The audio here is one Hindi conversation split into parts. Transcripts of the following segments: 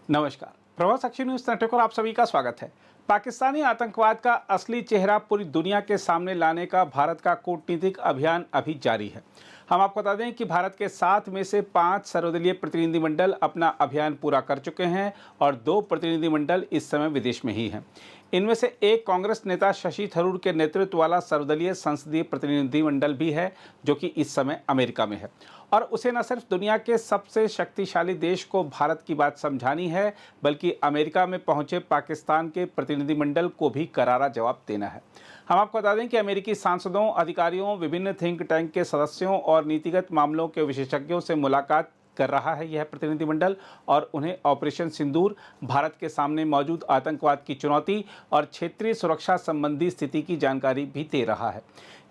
नमस्कार। प्रभात साक्षी न्यूज नेटवर्क पर आप सभी का स्वागत है। पाकिस्तानी आतंकवाद का असली चेहरा पूरी दुनिया के सामने लाने का भारत का कूटनीतिक अभियान अभी जारी है। हम आपको बता दें कि भारत के 7 में से 5 सर्वदलीय प्रतिनिधिमंडल अपना अभियान पूरा कर चुके हैं और 2 प्रतिनिधिमंडल इस समय विदेश में ही हैं। इनमें से एक कांग्रेस नेता शशि थरूर के नेतृत्व वाला सर्वदलीय संसदीय प्रतिनिधिमंडल भी है, जो कि इस समय अमेरिका में है और उसे न सिर्फ दुनिया के सबसे शक्तिशाली देश को भारत की बात समझानी है, बल्कि अमेरिका में पहुंचे पाकिस्तान के प्रतिनिधिमंडल को भी करारा जवाब देना है। हम आपको बता दें कि अमेरिकी सांसदों, अधिकारियों, विभिन्न थिंक टैंक के सदस्यों और नीतिगत मामलों के विशेषज्ञों से मुलाकात कर रहा है यह प्रतिनिधिमंडल और उन्हें ऑपरेशन सिंदूर, भारत के सामने मौजूद आतंकवाद की चुनौती और क्षेत्रीय सुरक्षा संबंधी स्थिति की जानकारी भी दे रहा है।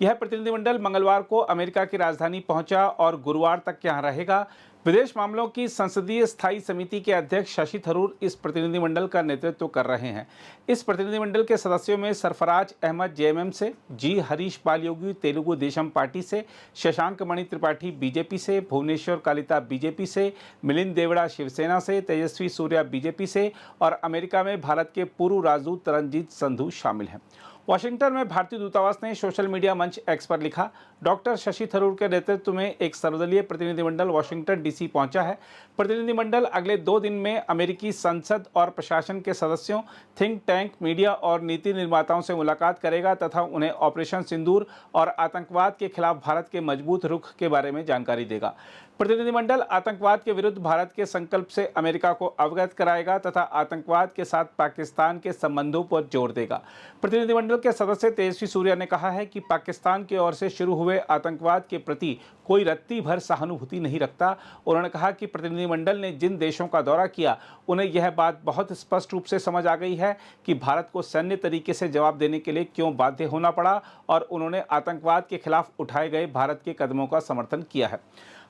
यह प्रतिनिधिमंडल मंगलवार को अमेरिका की राजधानी पहुंचा और गुरुवार तक यहां रहेगा। विदेश मामलों की संसदीय स्थायी समिति के अध्यक्ष शशि थरूर इस प्रतिनिधिमंडल का नेतृत्व कर रहे हैं। इस प्रतिनिधिमंडल के सदस्यों में सरफराज अहमद जेएमएम से, जी हरीश बालयोगी तेलुगु देशम पार्टी से, शशांक मणि त्रिपाठी बीजेपी से, भुवनेश्वर कालिता बीजेपी से, मिलिंद देवड़ा शिवसेना से, तेजस्वी सूर्या बीजेपी से और अमेरिका में भारत के पूर्व राजदूत रणजीत संधू शामिल हैं। वाशिंगटन में भारतीय दूतावास ने सोशल मीडिया मंच एक्स पर लिखा, डॉक्टर शशि थरूर के नेतृत्व में एक सर्वदलीय प्रतिनिधिमंडल वाशिंगटन डीसी पहुंचा है। प्रतिनिधिमंडल अगले 2 दिन में अमेरिकी संसद और प्रशासन के सदस्यों, थिंक टैंक, मीडिया और नीति निर्माताओं से मुलाकात करेगा तथा उन्हें ऑपरेशन सिंदूर और आतंकवाद के खिलाफ भारत के मजबूत रुख के बारे में जानकारी देगा। प्रतिनिधिमंडल आतंकवाद के विरुद्ध भारत के संकल्प से अमेरिका को अवगत कराएगा तथा आतंकवाद के साथ पाकिस्तान के संबंधों पर जोर देगा। प्रतिनिधिमंडल के सदस्य तेजस्वी सूर्या ने कहा है कि पाकिस्तान की ओर से शुरू हुए आतंकवाद के प्रति कोई रत्ती भर सहानुभूति नहीं रखता। उन्होंने कहा कि प्रतिनिधिमंडल ने जिन देशों का दौरा किया, उन्हें यह बात बहुत स्पष्ट रूप से समझ आ गई है कि भारत को सैन्य तरीके से जवाब देने के लिए क्यों बाध्य होना पड़ा और उन्होंने आतंकवाद के खिलाफ उठाए गए भारत के कदमों का समर्थन किया है।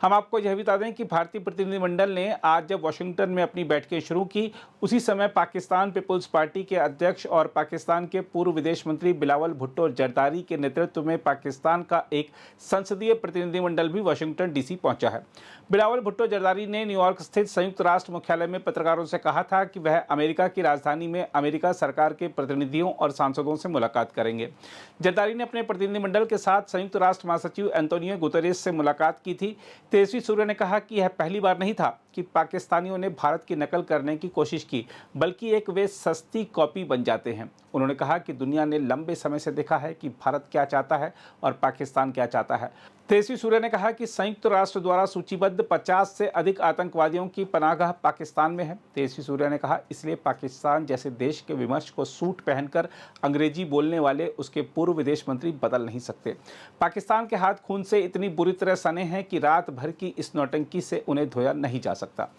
हम आपको यह भी बता दें कि भारतीय प्रतिनिधिमंडल ने आज जब वाशिंगटन में अपनी बैठकें शुरू की, उसी समय पाकिस्तान पीपुल्स पार्टी के अध्यक्ष और पाकिस्तान के पूर्व विदेश मंत्री बिलावल भुट्टो जरदारी के नेतृत्व में पाकिस्तान का एक संसदीय प्रतिनिधिमंडल भी वाशिंगटन डीसी पहुंचा है। बिलावल भुट्टो जरदारी ने न्यूयॉर्क स्थित संयुक्त राष्ट्र मुख्यालय में पत्रकारों से कहा था कि वह अमेरिका की राजधानी में अमेरिका सरकार के प्रतिनिधियों और सांसदों से मुलाकात करेंगे। जरदारी ने अपने प्रतिनिधिमंडल के साथ संयुक्त राष्ट्र महासचिव एंटोनियो गुतेरेस से मुलाकात की थी। तेजस्वी सूर्य ने कहा कि यह पहली बार नहीं था कि पाकिस्तानियों ने भारत की नकल करने की कोशिश की, बल्कि एक वे सस्ती कॉपी बन जाते हैं। उन्होंने कहा कि दुनिया ने लंबे समय से देखा है कि भारत क्या चाहता है और पाकिस्तान क्या चाहता है। तेजस्वी सूर्य ने कहा कि संयुक्त राष्ट्र द्वारा सूचीबद्ध 50 से अधिक आतंकवादियों की पनाहगाह पाकिस्तान में है। तेजस्वी सूर्य ने कहा, इसलिए पाकिस्तान जैसे देश के विमर्श को सूट पहनकर अंग्रेजी बोलने वाले उसके पूर्व विदेश मंत्री बदल नहीं सकते। पाकिस्तान के हाथ खून से इतनी बुरी तरह सने हैं कि रात भर की इस नौटंकी से उन्हें धोया नहीं जा सकता।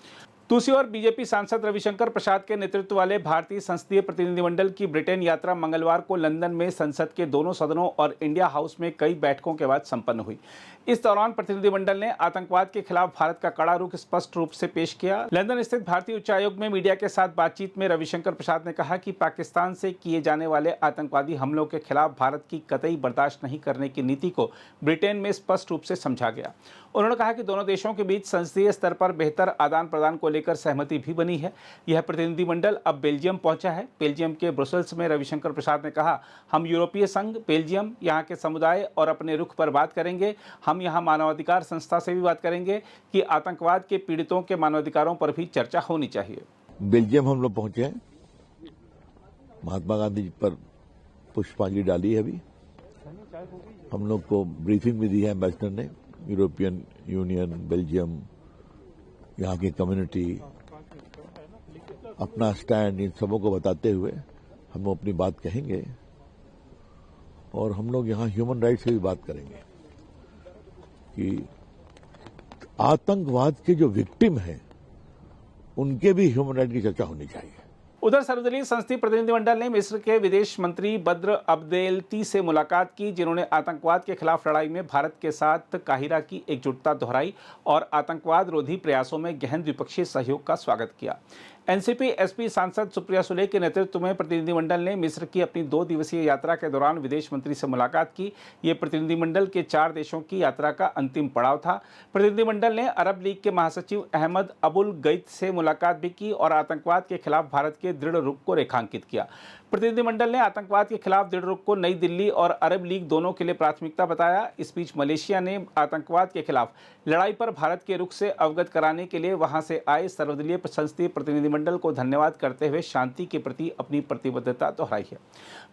दूसरी ओर बीजेपी सांसद रविशंकर प्रसाद के नेतृत्व वाले भारतीय संसदीय प्रतिनिधिमंडल की ब्रिटेन यात्रा मंगलवार को लंदन में संसद के दोनों सदनों और इंडिया हाउस में कई बैठकों के बाद संपन्न हुई। इस दौरान प्रतिनिधिमंडल ने आतंकवाद के खिलाफ भारत का कड़ा रुख स्पष्ट रूप से पेश किया। लंदन स्थित भारतीय उच्चायोग में मीडिया के साथ बातचीत में रविशंकर प्रसाद ने कहा कि पाकिस्तान से किए जाने वाले आतंकवादी हमलों के खिलाफ भारत की कतई बर्दाश्त नहीं करने की नीति को ब्रिटेन में स्पष्ट रूप से समझा गया। उन्होंने कहा कि दोनों देशों के बीच संसदीय स्तर पर बेहतर आदान प्रदान को लेकर सहमति भी बनी है। यह प्रतिनिधिमंडल अब बेल्जियम पहुंचा है। बेल्जियम के ब्रुसेल्स में रविशंकर प्रसाद ने कहा, हम यूरोपीय संघ, बेल्जियम, यहाँ के समुदाय और अपने रुख पर बात करेंगे। हम यहाँ मानवाधिकार संस्था से भी बात करेंगे कि आतंकवाद के पीड़ितों के मानवाधिकारों पर भी चर्चा होनी चाहिए। बेल्जियम हम लोग पहुंचे हैं, महात्मा गांधी जी पर पुष्पांजलि डाली है। अभी हम लोग को ब्रीफिंग भी दी है एम्बेसडर ने। यूरोपियन यूनियन, बेल्जियम, यहाँ की कम्युनिटी अपना स्टैंड इन सबों को बताते हुए हम अपनी बात कहेंगे और हम लोग यहाँ ह्यूमन राइट्स की भी बात करेंगे कि आतंकवाद के जो विक्टिम हैं उनके भी ह्यूमन राइट की चर्चा होनी चाहिए। उधर सर्वदलीय संसदीय प्रतिनिधिमंडल ने मिस्र के विदेश मंत्री बद्र अब्देल्ती से मुलाकात की, जिन्होंने आतंकवाद के खिलाफ लड़ाई में भारत के साथ काहिरा की एकजुटता दोहराई और आतंकवाद रोधी प्रयासों में गहन द्विपक्षीय सहयोग का स्वागत किया। एनसीपी एसपी सांसद सुप्रिया सुले के नेतृत्व में प्रतिनिधिमंडल ने मिस्र की अपनी 2 दिवसीय यात्रा के दौरान विदेश मंत्री से मुलाकात की। ये प्रतिनिधिमंडल के 4 देशों की यात्रा का अंतिम पड़ाव था। प्रतिनिधिमंडल ने अरब लीग के महासचिव अहमद अबुल गैत से मुलाकात भी की और आतंकवाद के खिलाफ भारत के दृढ़ रुख को रेखांकित किया। प्रतिनिधिमंडल ने आतंकवाद के खिलाफ दृढ़ रुख को नई दिल्ली और अरब लीग दोनों के लिए प्राथमिकता बताया। इस बीच मलेशिया ने आतंकवाद के खिलाफ लड़ाई पर भारत के रुख से अवगत कराने के लिए वहां से आए सर्वदलीय संसदीय प्रतिनिधिमंडल को धन्यवाद करते हुए शांति के प्रति अपनी प्रतिबद्धता दोहराई है।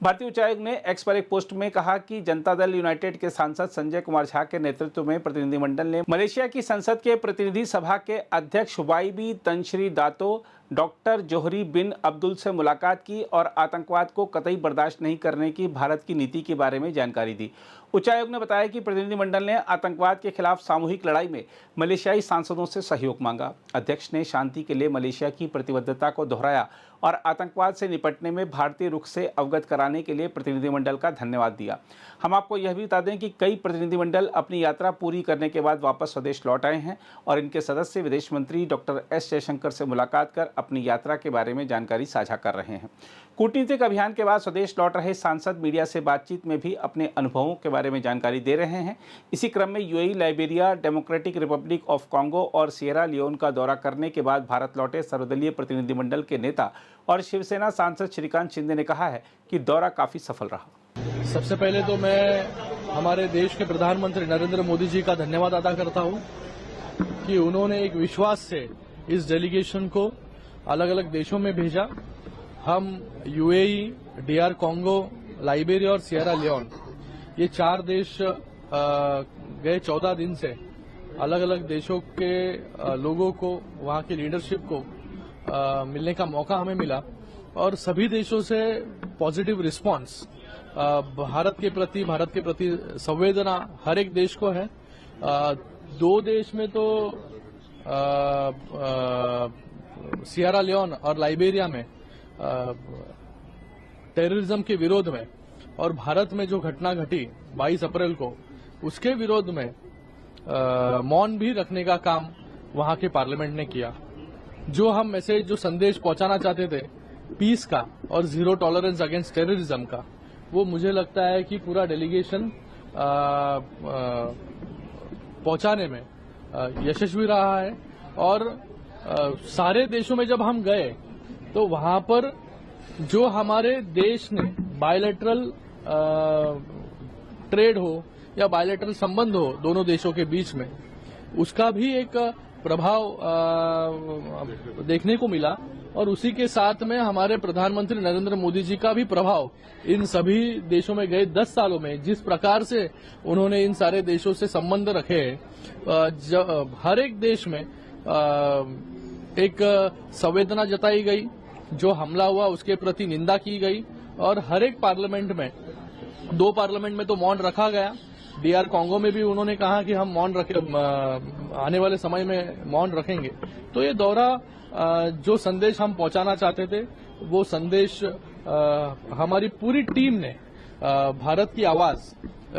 भारतीय उच्चायोग ने एक्स पर एक पोस्ट में कहा कि जनता दल यूनाइटेड के सांसद संजय कुमार झा के नेतृत्व में प्रतिनिधिमंडल ने मलेशिया की संसद के प्रतिनिधि सभा के अध्यक्ष हुबाइबी तनश्री दातो डॉक्टर जोहरी बिन अब्दुल से मुलाकात की और आतंकवाद को कतई बर्दाश्त नहीं करने की भारत की नीति के बारे में जानकारी दी। उच्चायोग ने बताया कि प्रतिनिधिमंडल ने आतंकवाद के खिलाफ सामूहिक लड़ाई में मलेशियाई सांसदों से सहयोग मांगा। अध्यक्ष ने शांति के लिए मलेशिया की प्रतिबद्धता को दोहराया और आतंकवाद से निपटने में भारतीय रुख से अवगत कराने के लिए प्रतिनिधिमंडल का धन्यवाद दिया। हम आपको यह भी बता दें कि कई प्रतिनिधिमंडल अपनी यात्रा पूरी करने के बाद वापस स्वदेश लौट आए हैं और इनके सदस्य विदेश मंत्री डॉक्टर एस जयशंकर से मुलाकात कर अपनी यात्रा के बारे में जानकारी साझा कर रहे हैं। कूटनीतिक अभियान के बाद स्वदेश लौट रहे सांसद मीडिया से बातचीत में भी अपने अनुभवों के बारे में जानकारी दे रहे हैं। इसी क्रम में UAE, Liberia, democratic Republic of Congo और सिएरा लियोन का दौरा करने के बाद भारत लौटे सर्वदलीय प्रतिनिधिमंडल के नेता और शिवसेना सांसद श्रीकांत शिंदे ने कहा है कि दौरा काफी सफल रहा। सबसे पहले तो मैं हमारे देश के प्रधानमंत्री नरेंद्र मोदी जी का धन्यवाद अदा करता हूं कि उन्होंने एक विश्वास से इस डेलीगेशन को अलग अलग देशों में भेजा। हम यूएई, डीआर कॉन्गो, लाइबेरिया और सिएरा लियोन ये 4 देश गए 14 दिन से अलग अलग देशों के लोगों को, वहां की लीडरशिप को मिलने का मौका हमें मिला और सभी देशों से पॉजिटिव रिस्पांस भारत के प्रति संवेदना हर एक देश को है। 2 देश में तो सिएरा लियोन और लाइबेरिया में टेररिज्म के विरोध में और भारत में जो घटना घटी 22 अप्रैल को उसके विरोध में मौन भी रखने का काम वहां के पार्लियामेंट ने किया। जो हम मैसेज, जो संदेश पहुंचाना चाहते थे पीस का और जीरो टॉलरेंस अगेंस्ट टेररिज्म का, वो मुझे लगता है कि पूरा डेलीगेशन पहुंचाने में यशस्वी रहा है। और सारे देशों में जब हम गए तो वहां पर जो हमारे देश ने बायलैटरल ट्रेड हो या बायलैटरल संबंध हो दोनों देशों के बीच में, उसका भी एक प्रभाव देखने को मिला। और उसी के साथ में हमारे प्रधानमंत्री नरेंद्र मोदी जी का भी प्रभाव इन सभी देशों में गए 10 सालों में, जिस प्रकार से उन्होंने इन सारे देशों से संबंध रखे, हर एक देश में एक संवेदना जताई गई, जो हमला हुआ उसके प्रति निंदा की गई और हर एक पार्लियामेंट में, 2 पार्लियामेंट में तो मौन रखा गया। डीआर कॉन्गो में भी उन्होंने कहा कि हम मौन रखे, आने वाले समय में मौन रखेंगे। तो ये दौरा जो संदेश हम पहुंचाना चाहते थे वो संदेश हमारी पूरी टीम ने भारत की आवाज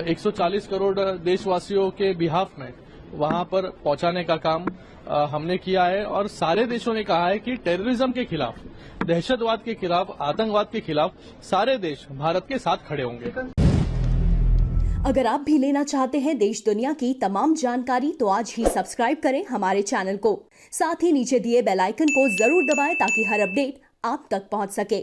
140 करोड़ देशवासियों के बिहाफ में वहां पर पहुंचाने का काम हमने किया है। और सारे देशों ने कहा है कि टेररिज्म के खिलाफ, दहशतवाद के खिलाफ, आतंकवाद के खिलाफ सारे देश भारत के साथ खड़े होंगे। अगर आप भी लेना चाहते हैं देश दुनिया की तमाम जानकारी तो आज ही सब्सक्राइब करें हमारे चैनल को। साथ ही नीचे दिए बेल आइकन को जरूर दबाएं ताकि हर अपडेट आप तक पहुंच सके।